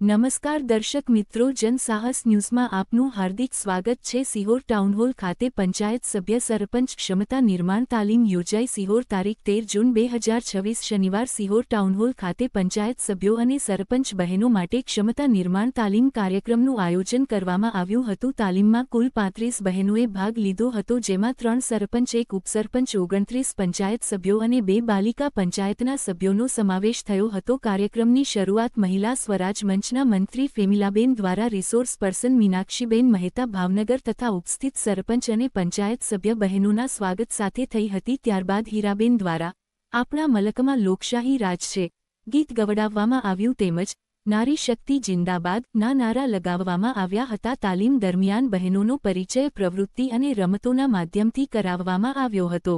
નમસ્કાર દર્શક મિત્રો, જનસાહસ ન્યૂઝમાં આપનું હાર્દિક સ્વાગત છે। સિહોર ટાઉનહોલ ખાતે પંચાયત સભ્ય સરપંચ ક્ષમતા નિર્માણ તાલીમ યોજાઈ। સિહોર તારીખ 13 જૂન 2026 શનિવાર સિહોર ટાઉનહોલ ખાતે પંચાયત સભ્યો અને સરપંચ બહેનો માટે ક્ષમતા નિર્માણ તાલીમ કાર્યક્રમનું આયોજન કરવામાં આવ્યું હતું। તાલીમમાં કુલ 35 બહેનોએ ભાગ લીધો હતો, જેમાં 3 સરપંચ, 1 ઉપસરપંચ, 29 પંચાયત સભ્યો અને 2 બાલિકા પંચાયતના સભ્યોનો સમાવેશ થયો હતો। કાર્યક્રમની શરૂઆત મહિલા સ્વરાજ મંચ મંત્રી ફેમિલાબેન દ્વારા રિસોર્સ પર્સન મીનાક્ષીબેન મહેતા ભાવનગર તથા ઉપસ્થિત સરપંચ અને પંચાયત સભ્ય બહેનોના સ્વાગત સાથે થઈ હતી। ત્યારબાદ હીરાબેન દ્વારા આપણા મલકમાં લોકશાહી રાજ છે ગીત ગવડાવવામાં આવ્યું, તેમજ નારી શક્તિ જિંદાબાદ ના નારા લગાવવામાં આવ્યા હતા। તાલીમ દરમિયાન બહેનોનો પરિચય પ્રવૃત્તિ અને રમતોના માધ્યમથી કરાવવામાં આવ્યો હતો।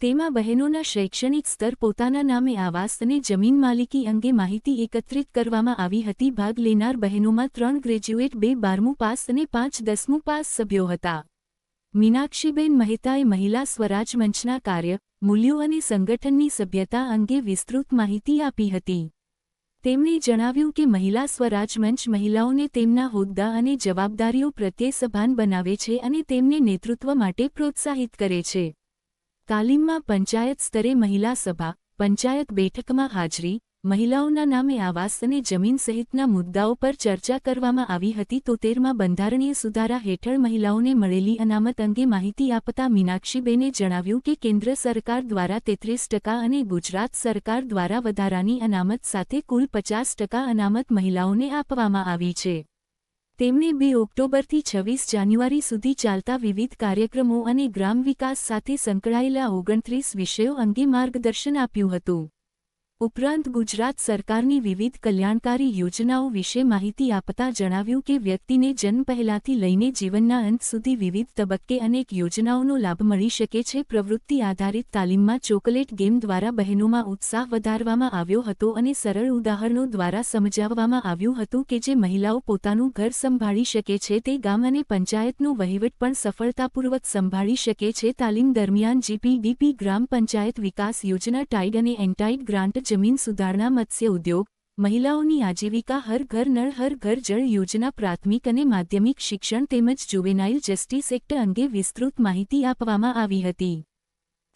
તેમાં બહેનોના શૈક્ષણિક સ્તર, પોતાના નામે આવાસ અને જમીન માલિકી અંગે માહિતી એકત્રિત કરવામાં આવી હતી। ભાગ લેનાર બહેનોમાં 3 ગ્રેજ્યુએટ, 2 12મું પાસ અને 5 10મું પાસ સભ્યો હતા। મીનાક્ષીબેન મહેતાએ મહિલા સ્વરાજ મંચના કાર્ય, મૂલ્યો અને સંગઠનની સભ્યતા અંગે વિસ્તૃત માહિતી આપી હતી। તેમણે જણાવ્યું કે મહિલા સ્વરાજ મંચ મહિલાઓને તેમના હોદ્દા અને જવાબદારીઓ પ્રત્યે સભાન બનાવે છે અને તેમને નેતૃત્વ માટે પ્રોત્સાહિત કરે છે। તાલીમમાં પંચાયત સ્તરે મહિલા સભા, પંચાયત બેઠકમાં હાજરી, મહિલાઓના નામે આવાસ અને જમીન સહિતના મુદ્દાઓ પર ચર્ચા કરવામાં આવી હતી। 73માં બંધારણીય સુધારા હેઠળ મહિલાઓને મળેલી અનામત અંગે માહિતી આપતા મીનાક્ષીબેને જણાવ્યું કે કેન્દ્ર સરકાર દ્વારા 33% અને ગુજરાત સરકાર દ્વારા વધારાની અનામત સાથે કુલ 50% અનામત મહિલાઓને આપવામાં આવી છે। તેમણે 2 ઓક્ટોબરથી 26 જાન્યુઆરી સુધી ચાલતા વિવિધ કાર્યક્રમો અને ગ્રામ વિકાસ સાથે સંકળાયેલા 29 વિષયો અંગે માર્ગદર્શન આપ્યું હતું। ઉપરાંત ગુજરાત સરકારની વિવિધ કલ્યાણકારી યોજનાઓ વિશે માહિતી આપતા જણાવ્યું કે વ્યક્તિને જન્મ પહેલાથી લઈને જીવનના અંત સુધી વિવિધ તબક્કે અનેક યોજનાઓનો લાભ મળી શકે છે। પ્રવૃત્તિ આધારિત તાલીમમાં ચોકલેટ ગેમ દ્વારા બહેનોમાં ઉત્સાહ વધારવામાં આવ્યો હતો અને સરળ ઉદાહરણો દ્વારા સમજાવવામાં આવ્યું હતું કે જે મહિલાઓ પોતાનું ઘર સંભાળી શકે છે તે ગામ અને પંચાયતનો વહીવટ પણ સફળતાપૂર્વક સંભાળી શકે છે। તાલીમ દરમિયાન જીપીડીપી, ગ્રામ પંચાયત વિકાસ યોજના, ટાઇડ અને એન્ટાઇડ ગ્રાન્ટ, જમીન સુધારણા, મત્સ્ય ઉદ્યોગ, મહિલાઓની આજીવિકા, હર ઘર નળ હર ઘર જળ યોજના, પ્રાથમિક અને માધ્યમિક શિક્ષણ તેમજ જુવેનાઇલ જસ્ટિસ એક્ટ અંગે વિસ્તૃત માહિતી આપવામાં આવી હતી।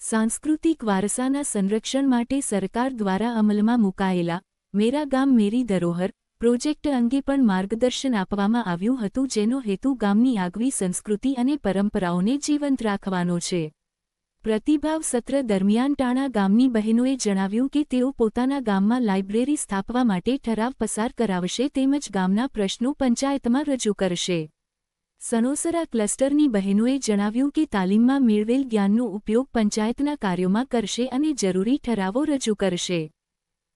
સાંસ્કૃતિક વારસાના સંરક્ષણ માટે સરકાર દ્વારા અમલમાં મુકાયેલા મેરા ગામ મેરી ધરોહર પ્રોજેક્ટ અંગે પણ માર્ગદર્શન આપવામાં આવ્યું હતું, જેનો હેતુ ગામની આગવી સંસ્કૃતિ અને પરંપરાઓને જીવંત રાખવાનો છે। પ્રતિભાવ સત્ર દરમિયાન ટાણા ગામની બહેનોએ જણાવ્યું કે તેઓ પોતાના ગામમાં લાઇબ્રેરી સ્થાપવા માટે ઠરાવ પસાર કરાવશે તેમજ ગામના પ્રશ્નો પંચાયતમાં રજૂ કરશે। સણોસરા ક્લસ્ટરની બહેનોએ જણાવ્યું કે તાલીમમાં મેળવેલ જ્ઞાનનો ઉપયોગ પંચાયતના કાર્યોમાં કરશે અને જરૂરી ઠરાવો રજૂ કરશે।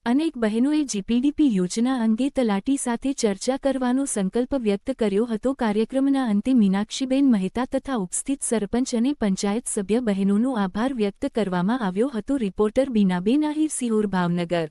અનેક બહેનોએ જીપીડીપી યોજના અંગે તલાટી સાથે ચર્ચા કરવાનો સંકલ્પ વ્યક્ત કર્યો હતો। કાર્યક્રમના અંતે મીનાક્ષીબેન મહેતા તથા ઉપસ્થિત સરપંચ અને પંચાયત સભ્ય બહેનોનો આભાર વ્યક્ત કરવામાં આવ્યો હતો। રિપોર્ટર બીનાબેન આહિર, સિહોર, ભાવનગર।